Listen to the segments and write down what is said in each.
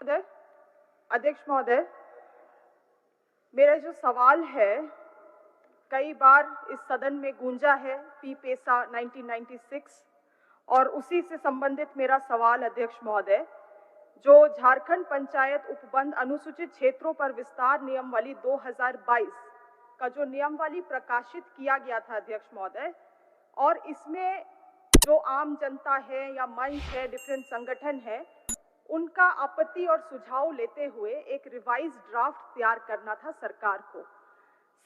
महोदय, अध्यक्ष महोदय, मेरा जो सवाल है कई बार इस सदन में गूंजा है, पी पेसा 1996, और उसी से संबंधित मेरा सवाल अध्यक्ष महोदय, जो झारखंड पंचायत उपबंध अनुसूचित क्षेत्रों पर विस्तार नियमावली 2022 का जो नियमावली प्रकाशित किया गया था अध्यक्ष महोदय, और इसमें जो आम जनता है या मंच है, डिफरेंट संगठन है, उनका आपत्ति और सुझाव लेते हुए एक रिवाइज ड्राफ्ट तैयार करना था सरकार को।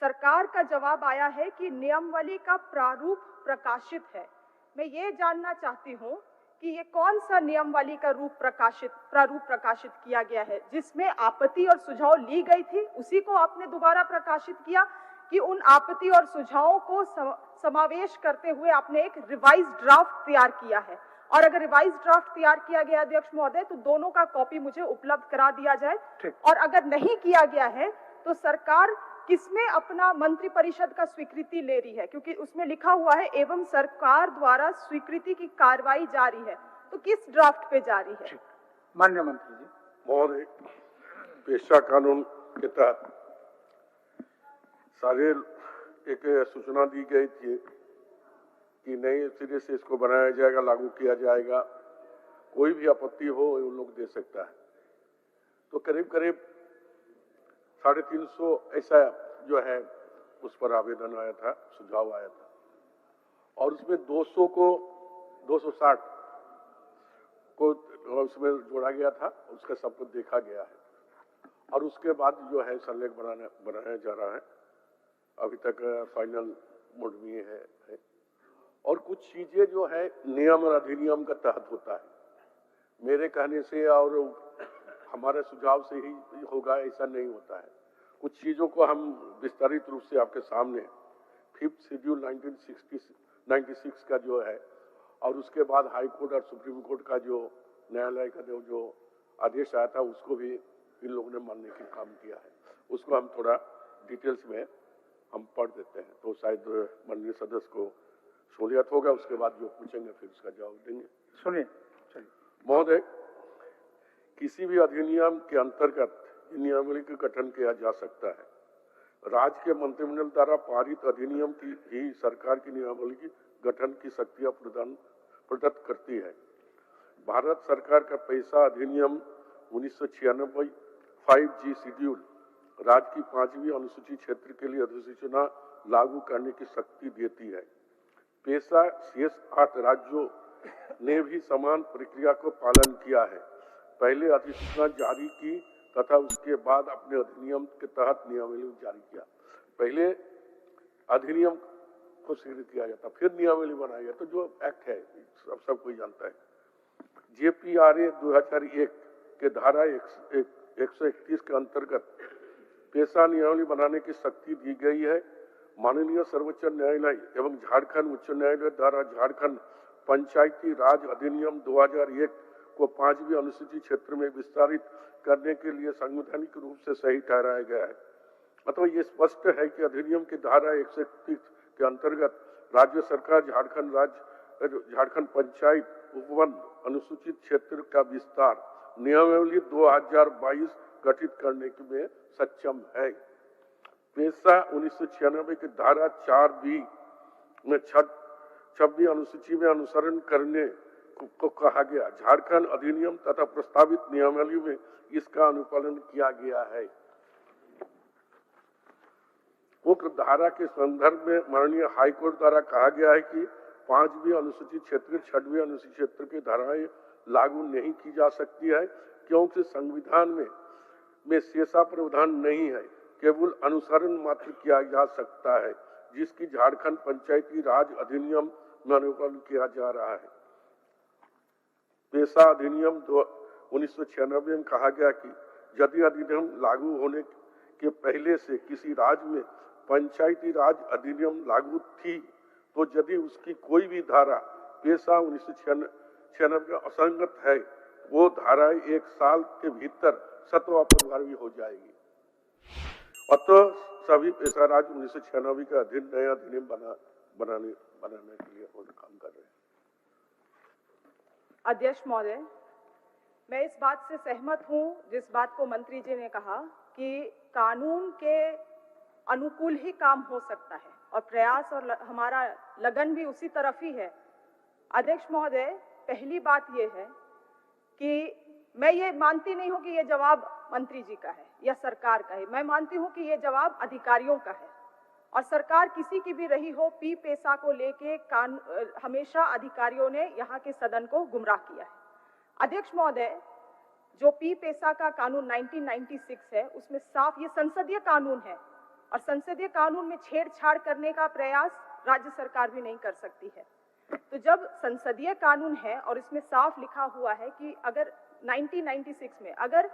सरकार का जवाब आया है कि नियमावली का प्रारूप प्रकाशित है। मैं ये जानना चाहती हूँ कि ये कौन सा नियमावली का प्रारूप प्रकाशित किया गया है, जिसमें आपत्ति और सुझाव ली गई थी, उसी को आपने दोबारा प्रकाशित किया कि उन आपत्ति और सुझावों को समावेश करते हुए आपने एक रिवाइज ड्राफ्ट तैयार किया है? और अगर रिवाइज ड्राफ्ट तैयार किया गया अध्यक्ष महोदय, तो दोनों का कॉपी मुझे उपलब्ध करा दिया जाए। और अगर नहीं किया गया है तो सरकार किसमें अपना मंत्रिपरिषद का स्वीकृति ले रही है, क्योंकि उसमें लिखा हुआ है एवं सरकार द्वारा स्वीकृति की कार्रवाई जारी है, तो किस ड्राफ्ट पे जारी है? माननीय मंत्री जी। महोदय, पेशा कानून के तहत सारे एक सूचना दी गई थी कि नए सिरे से इसको बनाया जाएगा, लागू किया जाएगा, कोई भी आपत्ति हो उन लोग दे सकता है। तो करीब करीब 350 ऐसा जो है उस पर आवेदन आया था, सुझाव आया था, और उसमें 260 को उसमें जोड़ा गया था, उसका सब कुछ देखा गया है और उसके बाद जो है सरलेख बनाया जा रहा है। अभी तक फाइनल मोड में है। और कुछ चीजें जो है नियम और अधिनियम के तहत होता है, मेरे कहने से और हमारे सुझाव से ही होगा ऐसा नहीं होता है। कुछ चीजों को हम विस्तारित रूप से आपके सामने 5th शेड्यूल 1996 का जो है, और उसके बाद हाई कोर्ट और सुप्रीम कोर्ट का जो न्यायालय का जो आदेश आया था, उसको भी इन लोगों ने मानने के काम किया है। उसको हम थोड़ा डिटेल्स में हम पढ़ देते हैं, तो शायद माननीय सदस्य को सहूलियत होगा। उसके बाद जो पूछेंगे फिर उसका जवाब देंगे। सुनिए महोदय, किसी भी अधिनियम के अंतर्गत नियमावली का गठन किया जा सकता है। राज्य के मंत्रिमंडल द्वारा पारित अधिनियम की ही सरकार की नियमावली की गठन की शक्तियां प्रदत्त करती है। भारत सरकार का पैसा अधिनियम 1996 5G शेड्यूल राज्य की 5वीं अनुसूचित क्षेत्र के लिए अधिसूचना लागू करने की शक्ति देती है। पैसा शेष 8 राज्यों ने भी समान प्रक्रिया को पालन किया है। पहले अधिसूचना जारी की तथा उसके बाद अपने अधिनियम के तहत नियमावली जारी किया। पहले अधिनियम को स्वीकृत किया जाता, फिर नियमावली बनाया गया। तो जो एक्ट है सब कोई जानता है। JPRA 2001 के धारा 131 के अंतर्गत पेशा नियमावली बनाने की शक्ति दी गई है। माननीय सर्वोच्च न्यायालय एवं झारखंड उच्च न्यायालय द्वारा झारखंड पंचायती राज अधिनियम 2001 को 5वीं अनुसूचित क्षेत्र में विस्तारित करने के लिए संवैधानिक रूप से सही ठहराया गया है। अतः ये स्पष्ट है कि अधिनियम की धारा 131 के अंतर्गत राज्य सरकार झारखंड पंचायत उपबंध अनुसूचित क्षेत्र का विस्तार नियमावली 2022 गठित करने में सक्षम है। पेशा 1996 की धारा 4B में 26वीं अनुसूची में अनुसरण करने को कहा गया। झारखंड अधिनियम तथा प्रस्तावित नियमावली में इसका अनुपालन किया गया है। उक्त धारा के संदर्भ में माननीय हाईकोर्ट द्वारा कहा गया है कि 5वीं अनुसूचित क्षेत्र 6वीं अनुसूचित क्षेत्र की धाराएं लागू नहीं की जा सकती है, क्योंकि संविधान में शेषा प्रावधान नहीं है, केवल अनुसरण मात्र किया जा सकता है, जिसकी झारखंड पंचायती राज अधिनियम में अनुपालन किया जा रहा है। पेशा अधिनियम 1996 में कहा गया कि यदि अधिनियम लागू होने के पहले से किसी राज्य में पंचायती राज अधिनियम लागू थी, तो यदि उसकी कोई भी धारा पेशा 1996 का असंगत है, वो धारा 1 साल के भीतर स्वतः प्रभावी हो जाएगी। अतः सभी पेशा राज 1996 का नया अधिनियम बनाने के लिए काम कर रहे हैं। अध्यक्ष महोदय, मैं इस बात से सहमत हूं जिस बात को मंत्री जी ने कहा कि कानून के अनुकूल ही काम हो सकता है और प्रयास और हमारा लगन भी उसी तरफ ही है। अध्यक्ष महोदय, पहली बात यह है कि मैं ये मानती नहीं हूं कि ये जवाब मंत्री जी का है या सरकार का है। मैं मानती हूं कि ये जवाब अधिकारियों का है और सरकार किसी की भी रही हो, पी पेसा को लेके हमेशा अधिकारियों ने यहाँ के सदन को गुमराह किया है। अध्यक्ष महोदय, जो पी पेसा का कानून 1996 है उसमें साफ ये संसदीय कानून है और संसदीय कानून में छेड़छाड़ करने का प्रयास राज्य सरकार भी नहीं कर सकती है। तो जब संसदीय कानून है और इसमें साफ लिखा हुआ है कि अगर 1996 में अगर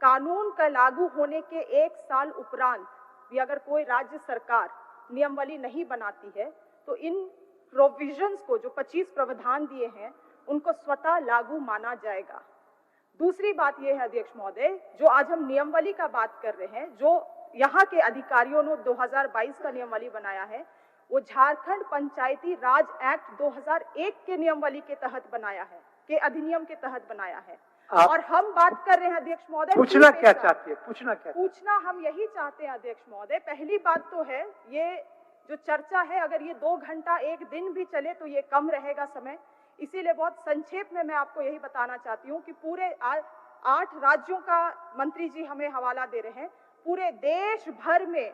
कानून का लागू होने के 1 साल उपरांत भी अगर कोई राज्य सरकार नियमावली नहीं बनाती है तो इन प्रोविजंस को, जो 25 प्रावधान दिए हैं, उनको स्वतः लागू माना जाएगा। दूसरी बात यह है अध्यक्ष महोदय, जो आज हम नियमावली का बात कर रहे हैं, जो यहाँ के अधिकारियों ने 2022 का नियमावली बनाया है, वो झारखंड पंचायती राज एक्ट 2001 के नियमावली के तहत बनाया है, के अधिनियम के तहत बनाया है। और हम बात कर रहे हैं अध्यक्ष महोदय, पूछना क्या चाहती है? पूछना हम यही चाहते हैं अध्यक्ष महोदय। पहली बात तो है, ये जो चर्चा है अगर ये 2 घंटा 1 दिन भी चले तो ये कम रहेगा समय। इसीलिए बहुत संक्षेप में मैं आपको यही बताना चाहती हूँ कि पूरे 8 राज्यों का मंत्री जी हमें हवाला दे रहे हैं। पूरे देश भर में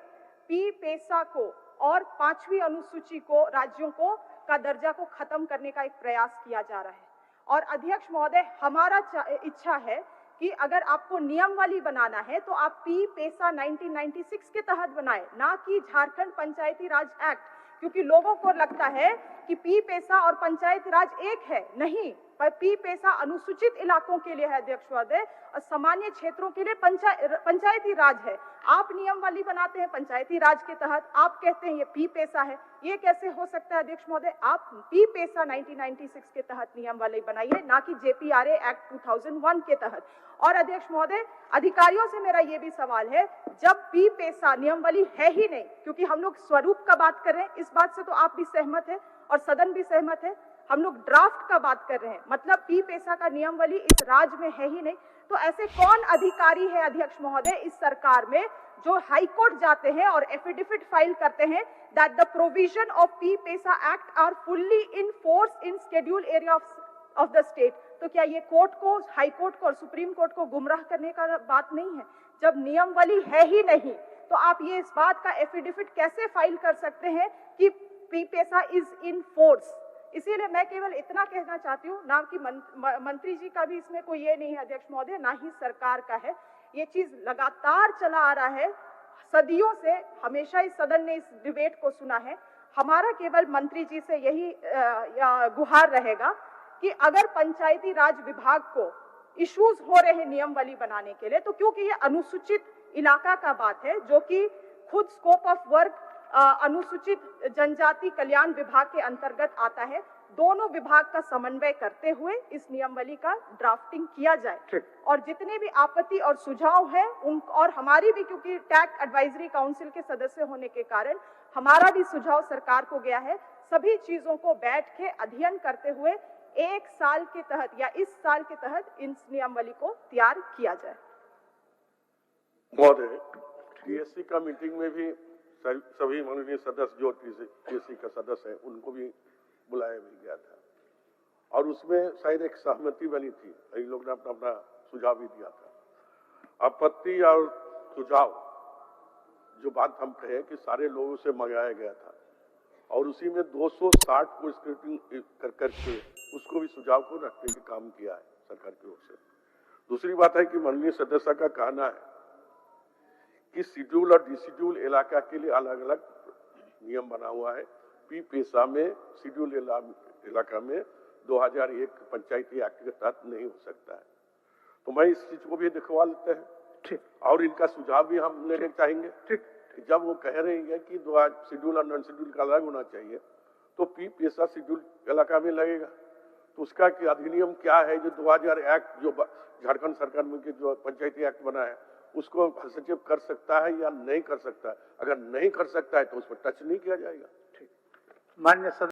पी पेसा को और 5वीं अनुसूची को राज्यों को का दर्जा को खत्म करने का एक प्रयास किया जा रहा है। और अध्यक्ष महोदय, हमारा इच्छा है कि अगर आपको नियमावली बनाना है तो आप पी पेसा 1996 के तहत बनाएं, ना कि झारखंड पंचायती राज एक्ट, क्योंकि लोगों को लगता है कि पी पेसा और पंचायती राज एक है। नहीं, पर पी पेसा अनुसूचित इलाकों के लिए है अध्यक्ष महोदय और सामान्य क्षेत्रों के लिए पंचायती राज है। आप नियमावली बनाते हैं पंचायती राज के तहत, आप कहते हैं ये पी पेसा है। ये कैसे हो सकता है अध्यक्ष महोदय? आप पी पेसा 1996 के तहत नियमावली बनाइए, ना कि जेपीआरए एक्ट 2001 के तहत। और अध्यक्ष महोदय, अधिकारियों से मेरा ये भी सवाल है, जब पी पेसा नियमावली है ही नहीं, क्योंकि हम लोग स्वरूप का बात कर रहे हैं, इस बात से तो आप भी सहमत है और सदन भी सहमत है, हम लोग ड्राफ्ट का बात कर रहे हैं, मतलब पी पेसा का नियमावली इस राज्य में है ही नहीं, तो ऐसे कौन अधिकारी है अध्यक्ष महोदय इस सरकार में जो हाई कोर्ट जाते हैं और एफिडेविट फाइल करते हैं that the provision of P PESA act are fully in force in schedule area of the state? तो क्या ये कोर्ट को, हाई कोर्ट को और सुप्रीम कोर्ट को गुमराह करने का बात नहीं है? जब नियमावली है ही नहीं तो आप ये इस बात का एफिडेविट कैसे फाइल कर सकते हैं कि P PESA is in force? इसीलिए मैं केवल इतना कहना चाहती हूँ, ना कि मंत्री जी का भी इसमें कोई ये नहीं है अध्यक्ष महोदय, ना ही सरकार का है। ये चीज लगातार चला आ रहा है सदियों से, हमेशा इस सदन ने इस डिबेट को सुना है। हमारा केवल मंत्री जी से यही गुहार रहेगा कि अगर पंचायती राज विभाग को इश्यूज हो रहे हैं नियमावली बनाने के लिए, तो क्योंकि ये अनुसूचित इलाका का बात है, जो कि खुद स्कोप ऑफ वर्क अनुसूचित जनजाति कल्याण विभाग के अंतर्गत आता है, दोनों विभाग का समन्वय करते हुए इस नियमावली का ड्राफ्टिंग किया जाए। और जितने भी आपत्ति और सुझाव है उन, और हमारी भी, क्योंकि टैक्स एडवाइजरी काउंसिल के सदस्य होने के कारण हमारा भी सुझाव सरकार को गया है, सभी चीजों को बैठ के अध्ययन करते हुए 1 साल के तहत या इस साल के तहत इस नियमावली को तैयार किया जाए। महोदय, टीएससी का मीटिंग में भी सभी माननीय सदस्य जो टीएससी का सदस्य है उनको भी बुलाया भी गया था और उसमें शायद एक सहमति बनी थी, इन लोग ने अपना अपना सुझाव भी दिया था। आपत्ति और सुझाव जो बात हम कहे कि सारे लोगों से मंगाया गया था और उसी में 260 को स्क्रूटिनी कर करके उसको भी सुझाव को रखने का काम किया है सरकार की ओर से। दूसरी बात है कि माननीय सदस्य का कहना है कि शेड्यूल और डिशेड्यूल इलाका के लिए अलग अलग नियम बना हुआ है। पी पेसा में शेड्यूल इलाका में 2001 पंचायती एक्ट के तहत नहीं हो सकता है। तो मैं इस चीज को भी दिखवा लेते हैं, ठीक, और इनका सुझाव भी हम लेने चाहेंगे। ठीक, जब वो कह रही है कि शेड्यूल और नॉन शेड्यूल का अलग होना चाहिए, तो पी पेसा शेड्यूल इलाका में लगेगा, तो उसका अधिनियम क्या है जो 2000 एक्ट जो झारखंड सरकार में जो पंचायती एक्ट बना है उसको हस्तक्षेप कर सकता है या नहीं कर सकता है? अगर नहीं कर सकता है तो उस पर टच नहीं किया जाएगा। ठीक, माननीय